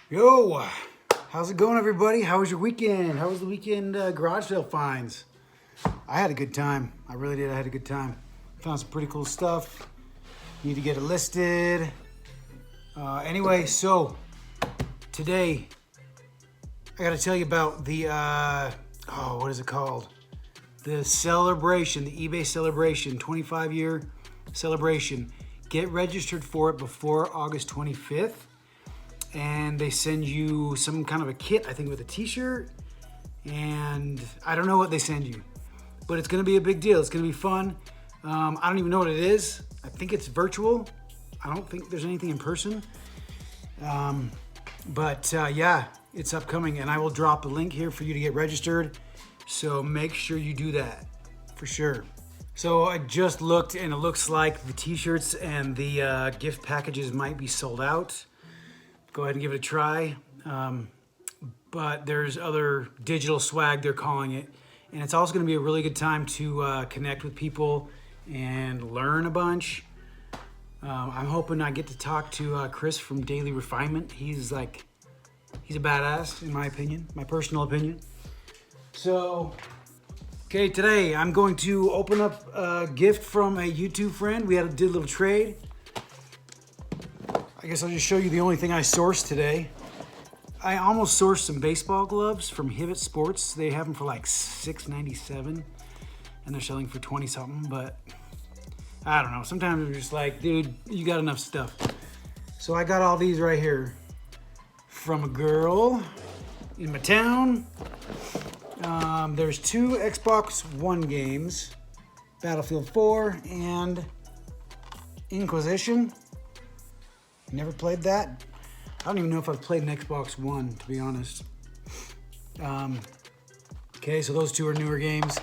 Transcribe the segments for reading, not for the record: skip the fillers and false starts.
Yo, how's it going, everybody? How was your weekend? How was the weekend garage sale finds? I had a good time. I really did. I had a good time. Found some pretty cool stuff. Need to get it listed. Anyway, so today I got to tell you about the what is it called? The celebration, the eBay celebration, 25-year celebration. Get registered for it before August 25th. And they send you some kind of a kit, I think with a t-shirt, and I don't know what they send you, but it's gonna be a big deal. It's gonna be fun. I don't even know what it is. I think it's virtual. I don't think there's anything in person. Yeah, it's upcoming, and I will drop a link here for you to get registered. So make sure you do that for sure. So I just looked, and it looks like the t-shirts and the gift packages might be sold out. Go ahead and give it a try. But there's other digital swag, they're calling it. And it's also gonna be a really good time to connect with people and learn a bunch. I'm hoping I get to talk to Chris from Daily Refinement. He's a badass, in my opinion, my personal opinion. So, okay, today I'm going to open up a gift from a YouTube friend. We did a little trade. I guess I'll just show you the only thing I sourced today. I almost sourced some baseball gloves from Hibbett Sports. They have them for like $6.97 and they're selling for 20 something, but I don't know. Sometimes I'm just like, dude, you got enough stuff. So I got all these right here from a girl in my town. There's 2 Xbox One games, Battlefield 4 and Inquisition. Never played that. I don't even know if I've played an Xbox One, to be honest. Okay, so those 2 are newer games.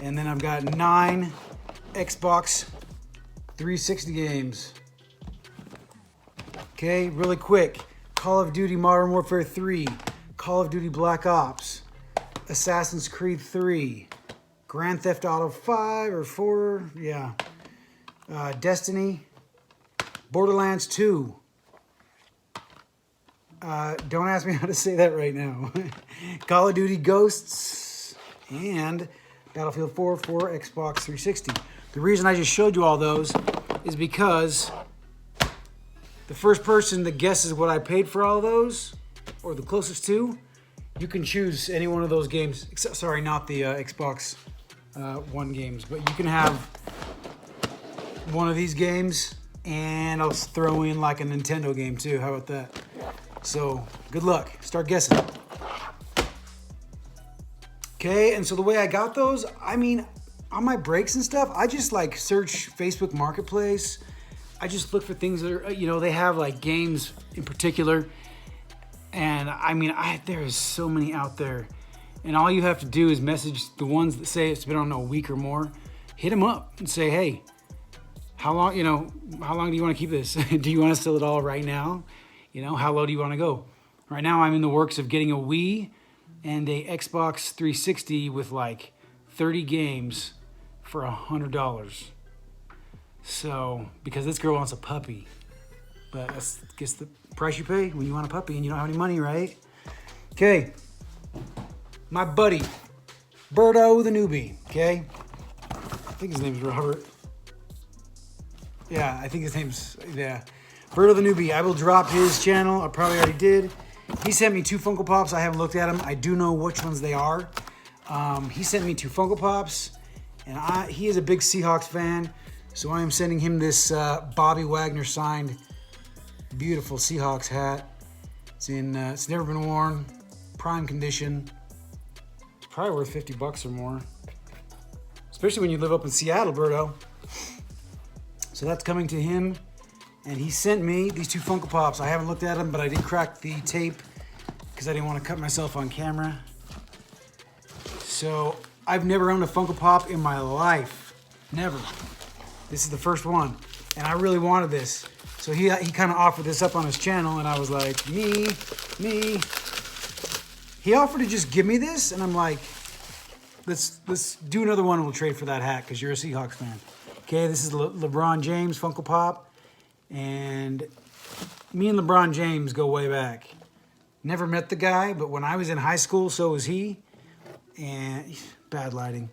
And then I've got 9 Xbox 360 games. Okay, really quick. Call of Duty Modern Warfare 3, Call of Duty Black Ops, Assassin's Creed 3, Grand Theft Auto 5 or 4, yeah. Destiny, Borderlands 2. Don't ask me how to say that right now. Call of Duty Ghosts and Battlefield 4 for Xbox 360. The reason I just showed you all those is because the first person that guesses what I paid for all those, or the closest to, you can choose any one of those games. Except, sorry, not the Xbox One games, but you can have one of these games, and I'll throw in like a Nintendo game too. How about that? So, good luck. Start guessing. Okay, and so the way I got those, I mean, on my breaks and stuff, I just like search Facebook Marketplace. I just look for things that are, they have like games in particular. And I mean, there's so many out there. And all you have to do is message the ones that say it's been on a week or more. Hit them up and say, hey, how long do you want to keep this? Do you want to sell it all right now? How low do you want to go? Right now, I'm in the works of getting a Wii and a Xbox 360 with like 30 games for $100. So, because this girl wants a puppy. But that's, I guess, the price you pay when you want a puppy and you don't have any money, right? Okay. My buddy, Berto the newbie, okay? I think his name's Robert. Yeah, I think his name's, yeah. Berto the newbie. I will drop his channel. I probably already did. He sent me 2 Funko Pops. I haven't looked at them. I do know which ones they are. He sent me 2 Funko Pops, and he is a big Seahawks fan, so I am sending him this Bobby Wagner signed beautiful Seahawks hat. It's never been worn, prime condition. It's probably worth $50 or more, especially when you live up in Seattle, Berto. So that's coming to him. And he sent me these 2 Funko Pops. I haven't looked at them, but I did crack the tape because I didn't want to cut myself on camera. So I've never owned a Funko Pop in my life. Never. This is the first one. And I really wanted this. So he kind of offered this up on his channel, and I was like, me. He offered to just give me this, and I'm like, let's do another one and we'll trade for that hat because you're a Seahawks fan. Okay, this is Lebron James Funko Pop. And me and LeBron James go way back. Never met the guy, but when I was in high school, so was he. And bad lighting.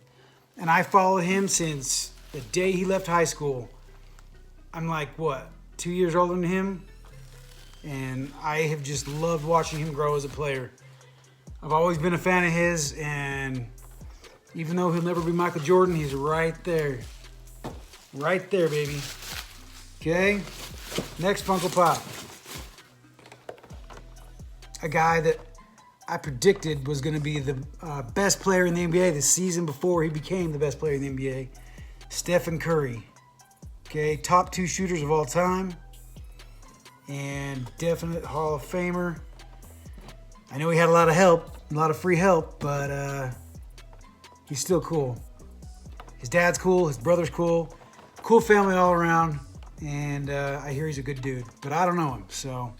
And I followed him since the day he left high school. I'm like, what, 2 years older than him? And I have just loved watching him grow as a player. I've always been a fan of his, and even though he'll never be Michael Jordan, he's right there. Right there, baby. Okay, next Funko Pop. A guy that I predicted was going to be the best player in the NBA the season before he became the best player in the NBA. Stephen Curry. Okay, top 2 shooters of all time. And definite Hall of Famer. I know he had a lot of help, a lot of free help, but he's still cool. His dad's cool, his brother's cool. Cool family all around. And I hear he's a good dude, but I don't know him. So,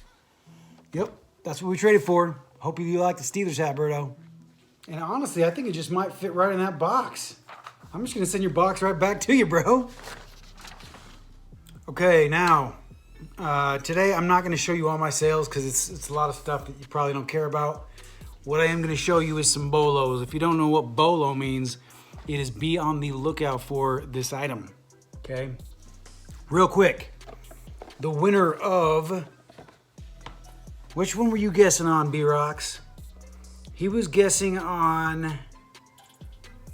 yep, that's what we traded for. Hope you like the Steelers hat, Berto. And honestly, I think it just might fit right in that box. I'm just going to send your box right back to you, bro. Okay, now, today I'm not going to show you all my sales because it's a lot of stuff that you probably don't care about. What I am going to show you is some Bolos. If you don't know what Bolo means, it is be on the lookout for this item. Okay? Real quick, the winner of... Which one were you guessing on, B-Rocks? He was guessing on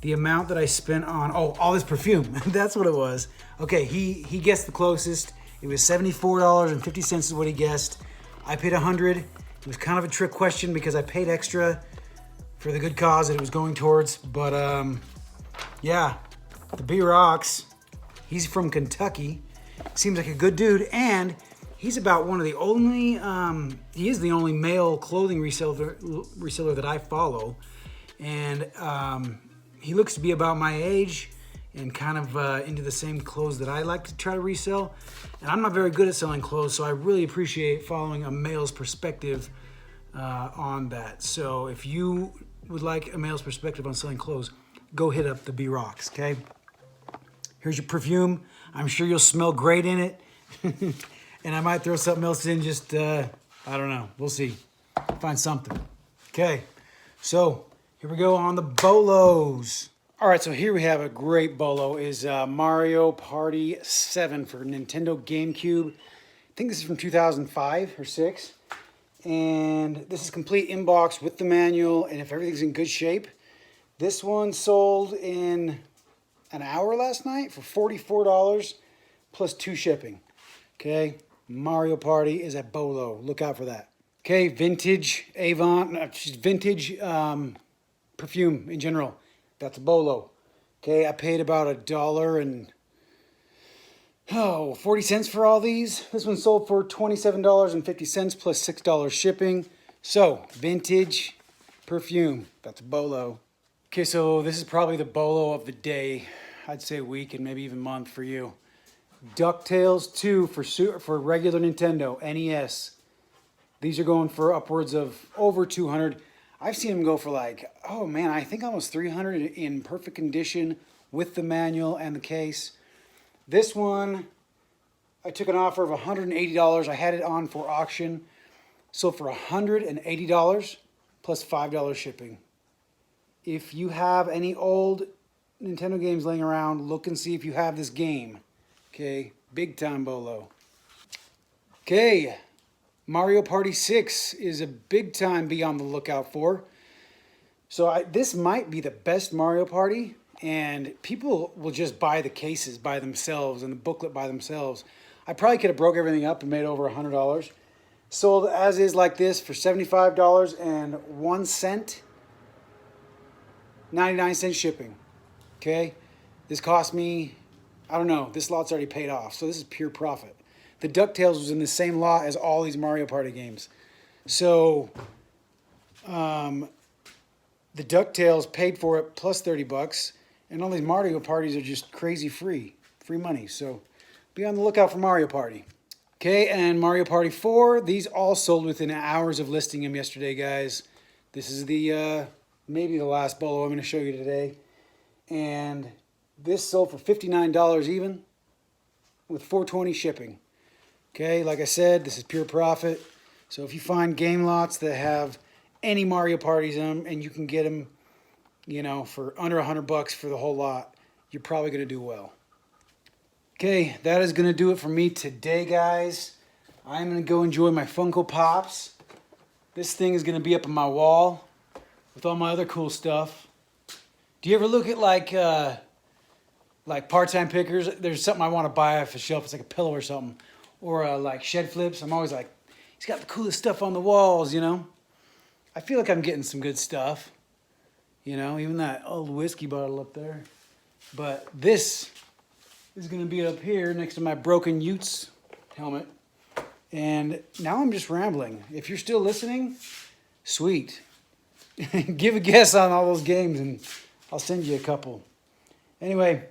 the amount that I spent on... Oh, all this perfume. That's what it was. Okay, he guessed the closest. It was $74.50 is what he guessed. I paid $100. It was kind of a trick question because I paid extra for the good cause that it was going towards. But, yeah, the B-Rocks, he's from Kentucky. Seems like a good dude, and he's about one of the only, he is the only male clothing reseller that I follow. And he looks to be about my age and kind of into the same clothes that I like to try to resell. And I'm not very good at selling clothes, so I really appreciate following a male's perspective on that. So if you would like a male's perspective on selling clothes, go hit up the B-Rocks, okay? Here's your perfume. I'm sure you'll smell great in it. And I might throw something else in, just, I don't know. We'll see. Find something. Okay, so here we go on the Bolos. All right, so here we have a great Bolo. Is Mario Party 7 for Nintendo GameCube. I think this is from 2005 or 6. And this is complete inbox with the manual, and if everything's in good shape. This one sold in an hour last night for $44 plus 2 shipping. Okay, Mario Party is at Bolo. Look out for that. Okay, vintage Avon, vintage perfume in general. That's a Bolo. Okay, I paid about $1.40 for all these. This one sold for $27.50 plus $6 shipping. So, vintage perfume. That's a Bolo. Okay, so this is probably the Bolo of the day. I'd say week and maybe even month for you. DuckTales 2 for regular Nintendo NES. These are going for upwards of over 200. I've seen them go for like, oh man, I think almost 300 in perfect condition with the manual and the case. This one, I took an offer of $180. I had it on for auction. Sold for $180 plus $5 shipping. If you have any old Nintendo games laying around, look and see if you have this game. Okay, big time Bolo. Okay, Mario Party 6 is a big time be on the lookout for. So this might be the best Mario Party, and people will just buy the cases by themselves and the booklet by themselves. I probably could have broke everything up and made over $100. Sold as is like this for $75.01, 99 cents shipping. Okay, this cost me, I don't know, this lot's already paid off, so this is pure profit. The DuckTales was in the same lot as all these Mario Party games. So, the DuckTales paid for it plus 30 bucks, and all these Mario Parties are just crazy free money. So, be on the lookout for Mario Party. Okay, and Mario Party 4, these all sold within hours of listing them yesterday, guys. This is the, maybe the last Bolo I'm going to show you today. And this sold for $59 even with $4.20 shipping. Okay, like I said, this is pure profit. So if you find game lots that have any Mario parties in them and you can get them, you know, for under $100 for the whole lot, you're probably going to do well. Okay, that is going to do it for me today, guys. I'm going to go enjoy my Funko Pops. This thing is going to be up on my wall with all my other cool stuff. Do you ever look at like part-time pickers? There's something I want to buy off a shelf. It's like a pillow or something. Or like shed flips. I'm always like, he's got the coolest stuff on the walls, you know? I feel like I'm getting some good stuff. You know, even that old whiskey bottle up there. But this is going to be up here next to my broken Utes helmet. And now I'm just rambling. If you're still listening, sweet. Give a guess on all those games and I'll send you a couple. Anyway,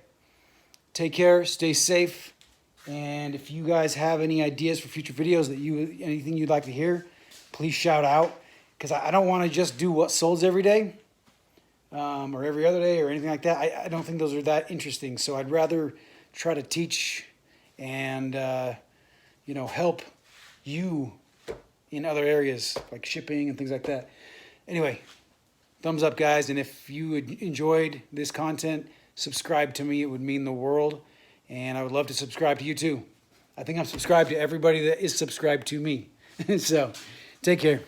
take care, stay safe. And if you guys have any ideas for future videos anything you'd like to hear, please shout out. Because I don't want to just do what solds every day. Or every other day or anything like that. I don't think those are that interesting. So I'd rather try to teach and, you know, help you in other areas like shipping and things like that. Anyway, thumbs up, guys. And if you enjoyed this content, subscribe to me. It would mean the world. And I would love to subscribe to you too. I think I'm subscribed to everybody that is subscribed to me. So take care.